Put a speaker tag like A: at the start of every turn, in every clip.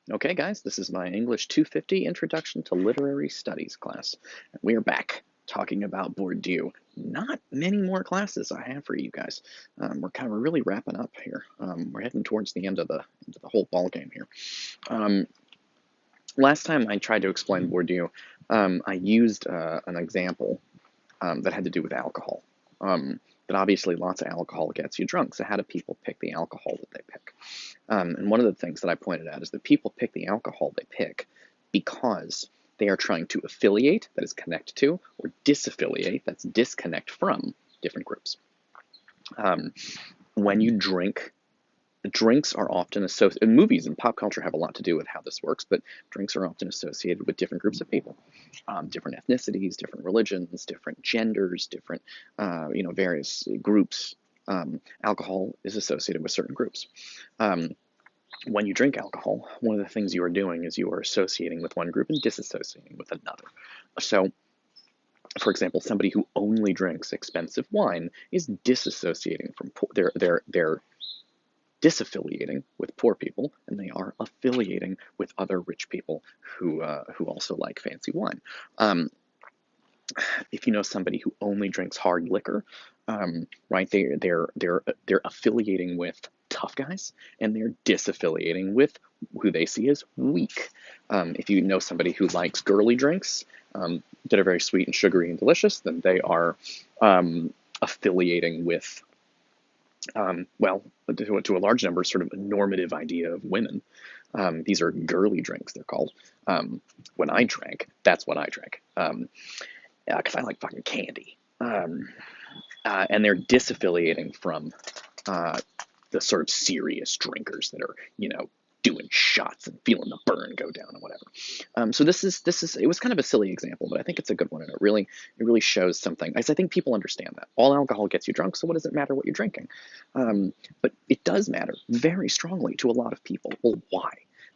A: Okay, guys, this is my English 250 Introduction to Literary Studies class. We are back talking about Bourdieu. Not many more classes I have for you guys. We're kind of really wrapping up here. We're heading towards the end of the whole ball game here. Um, Last time I tried to explain Bourdieu, I used an example that had to do with alcohol. But obviously, lots of alcohol gets you drunk. So how do people pick the alcohol that they pick? And one of the things that I pointed out is that people pick the alcohol they pick because they are trying to affiliate, that is connect to, or disaffiliate, that's disconnect from different groups. When you drink, drinks are often associated, movies and pop culture have a lot to do with how this works, but drinks are often associated with different groups of people, different ethnicities, different religions, different genders, different, various groups. Alcohol is associated with certain groups. When you drink alcohol, one of the things you are doing is you are associating with one group and disassociating with another. So, for example, somebody who only drinks expensive wine is disassociating from they're disaffiliating with poor people, and they are affiliating with other rich people who also like fancy wine. If you know somebody who only drinks hard liquor, right, they're affiliating with tough guys, and they're disaffiliating with who they see as weak. If you know somebody who likes girly drinks that are very sweet and sugary and delicious, then they are affiliating with, well, to a large number, sort of a normative idea of women. These are girly drinks, they're called. When I drank, that's what I drank. Because I like fucking candy. And they're disaffiliating from the sort of serious drinkers that are, doing shots and feeling the burn go down and whatever. So this is it was kind of a silly example, but I think it's a good one, and it really shows something. I think people understand that all alcohol gets you drunk, so what does it matter what you're drinking? But it does matter very strongly to a lot of people. Well, why?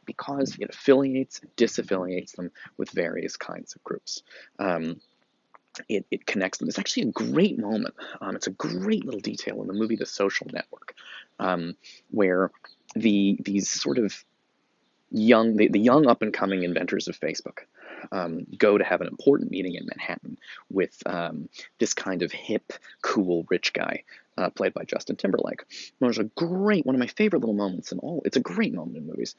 A: Because it affiliates and disaffiliates them with various kinds of groups. It connects them. It's actually a great moment. It's a great little detail in the movie The Social Network, where these sort of the young up and coming inventors of Facebook go to have an important meeting in Manhattan with this kind of hip, cool, rich guy played by Justin Timberlake. There's one of my favorite little moments in all. It's a great moment in movies.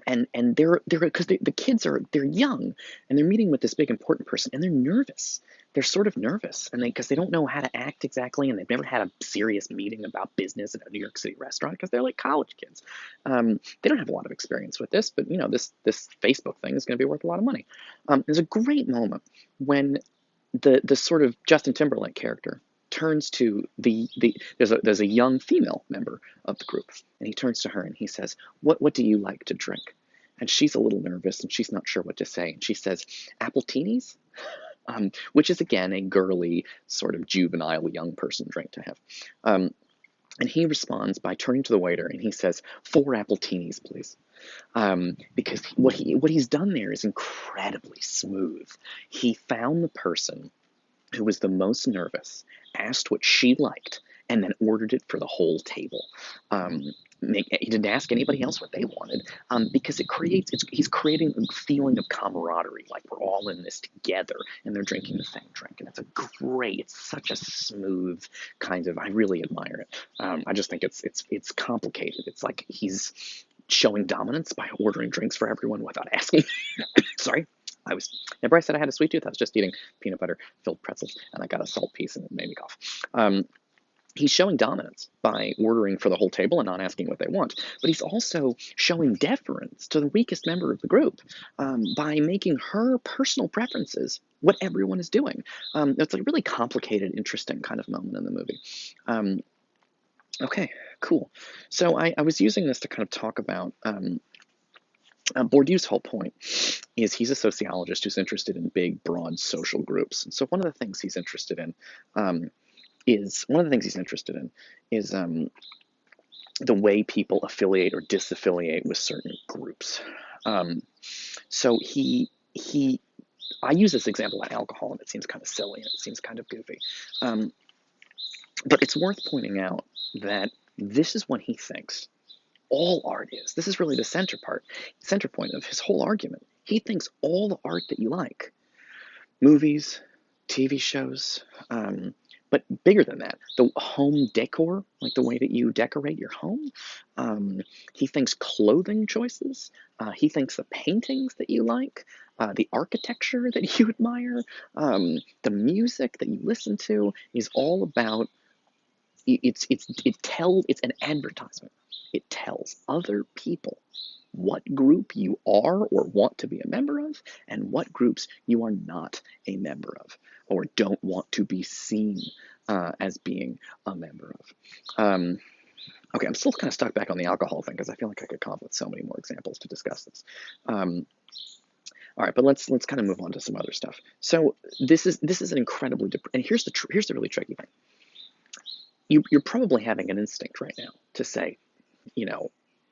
A: And they're because the kids they're young, and they're meeting with this big important person, and they're nervous. They're sort of nervous, and because they don't know how to act exactly, and they've never had a serious meeting about business at a New York City restaurant because they're like college kids. They don't have a lot of experience with this, but this Facebook thing is going to be worth a lot of money. There's a great moment when the sort of Justin Timberlake character turns to there's a young female member of the group, and he turns to her and he says, what do you like to drink? And she's a little nervous and she's not sure what to say, and she says, Appletinis, which is again a girly sort of juvenile young person drink to have. And he responds by turning to the waiter and he says, 4 Appletinis, please. Because what he's done there is incredibly smooth. He found the person who was the most nervous, asked what she liked, and then ordered it for the whole table. He didn't ask anybody else what they wanted, because he's creating a feeling of camaraderie, like we're all in this together, and they're drinking the same drink, and it's such a smooth kind of, I really admire it. I just think it's complicated. It's like he's showing dominance by ordering drinks for everyone without asking. Sorry. Remember I said I had a sweet tooth? I was just eating peanut butter filled pretzels, and I got a salt piece, and it made me cough. He's showing dominance by ordering for the whole table and not asking what they want, but he's also showing deference to the weakest member of the group by making her personal preferences what everyone is doing. It's a really complicated, interesting kind of moment in the movie. Okay, cool. So I was using this to kind of talk about Bourdieu's whole point is he's a sociologist who's interested in big, broad social groups. And so one of the things he's interested in is the way people affiliate or disaffiliate with certain groups. So I use this example of alcohol, and it seems kind of silly and it seems kind of goofy. But it's worth pointing out that this is what he thinks all art is. This is really the center point of his whole argument. He thinks all the art that you like, movies, TV shows, but bigger than that, the home decor, like the way that you decorate your home. He thinks clothing choices. He thinks the paintings that you like, the architecture that you admire, the music that you listen to is all about. It's an advertisement. It tells other people what group you are or want to be a member of, and what groups you are not a member of, or don't want to be seen as being a member of. Okay, I'm still kind of stuck back on the alcohol thing because I feel like I could come up with so many more examples to discuss this. All right, but let's kind of move on to some other stuff. So this is an incredibly and here's the really tricky thing. You're probably having an instinct right now to say,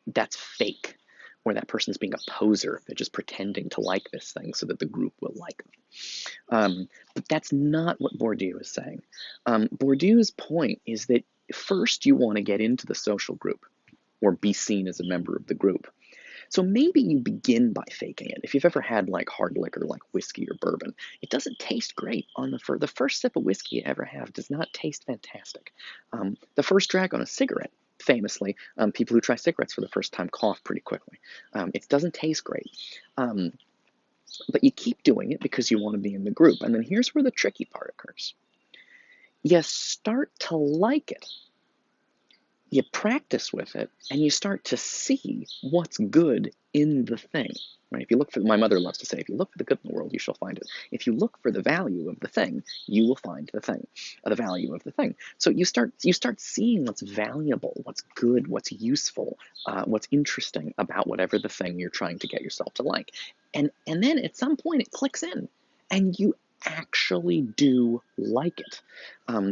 A: that's fake, or that person's being a poser. They're just pretending to like this thing so that the group will like them. But that's not what Bourdieu is saying. Bourdieu's point is that first you want to get into the social group or be seen as a member of the group. So maybe you begin by faking it. If you've ever had like hard liquor, like whiskey or bourbon, it doesn't taste great on the first sip of whiskey you ever have does not taste fantastic. The first drag on a cigarette, famously, people who try cigarettes for the first time cough pretty quickly. It doesn't taste great. But you keep doing it because you want to be in the group. And then here's where the tricky part occurs. You start to like it. You practice with it, and you start to see what's good in the thing. Right? If you look for, my mother loves to say, if you look for the good in the world, you shall find it. If you look for the value of the thing, you will find the thing, the value of the thing. So you start seeing what's valuable, what's good, what's useful, what's interesting about whatever the thing you're trying to get yourself to like, and then at some point it clicks in, and you actually do like it.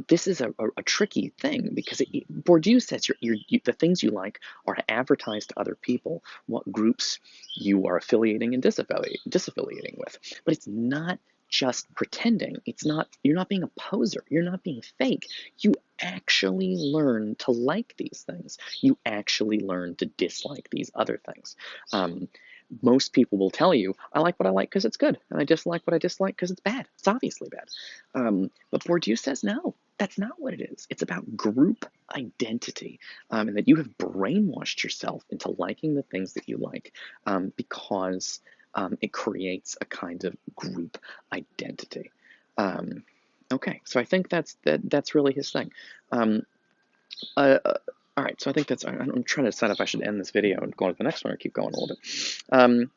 A: This is a tricky thing because Bourdieu says the things you like are to advertise to other people what groups you are affiliating and disaffiliating with. But it's not just pretending. You're not being a poser. You're not being fake. You actually learn to like these things. You actually learn to dislike these other things. Most people will tell you, I like what I like because it's good, and I dislike what I dislike because it's bad. It's obviously bad. But Bourdieu says, no, that's not what it is. It's about group identity, and that you have brainwashed yourself into liking the things that you like because it creates a kind of group identity. Okay, so I think that's really his thing. All right, so I think I'm trying to decide if I should end this video and go on to the next one or keep going a little bit.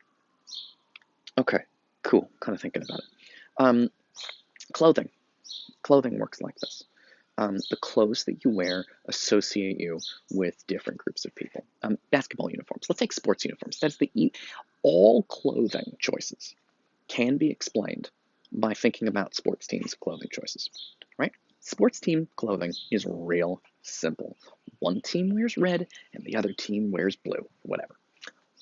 A: Okay, cool, kind of thinking about it. Clothing. Clothing works like this. The clothes that you wear associate you with different groups of people. Basketball uniforms. Let's take sports uniforms. All clothing choices can be explained by thinking about sports teams' clothing choices, right? Sports team clothing is real simple. One team wears red and the other team wears blue, whatever.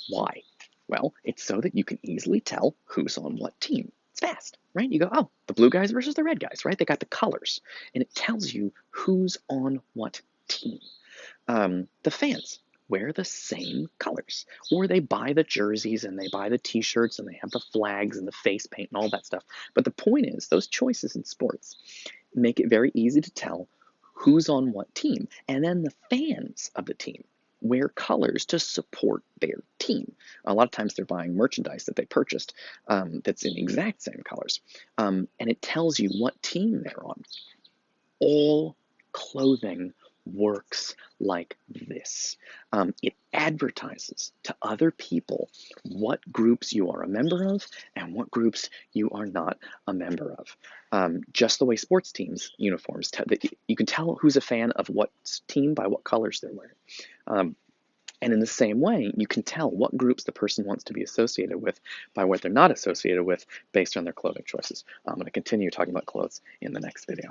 A: Why? Well, it's so that you can easily tell who's on what team. It's fast, right? You go, oh, the blue guys versus the red guys, right? They got the colors, and it tells you who's on what team. The fans wear the same colors, or they buy the jerseys and they buy the t-shirts and they have the flags and the face paint and all that stuff. But the point is, those choices in sports make it very easy to tell who's on what team. And then the fans of the team wear colors to support their team. A lot of times they're buying merchandise that they purchased that's in the exact same colors. And it tells you what team they're on. All clothing works like this. It advertises to other people what groups you are a member of and what groups you are not a member of. Just the way sports teams' uniforms, you can tell who's a fan of what team by what colors they're wearing. And in the same way, you can tell what groups the person wants to be associated with by what they're not associated with based on their clothing choices. I'm going to continue talking about clothes in the next video.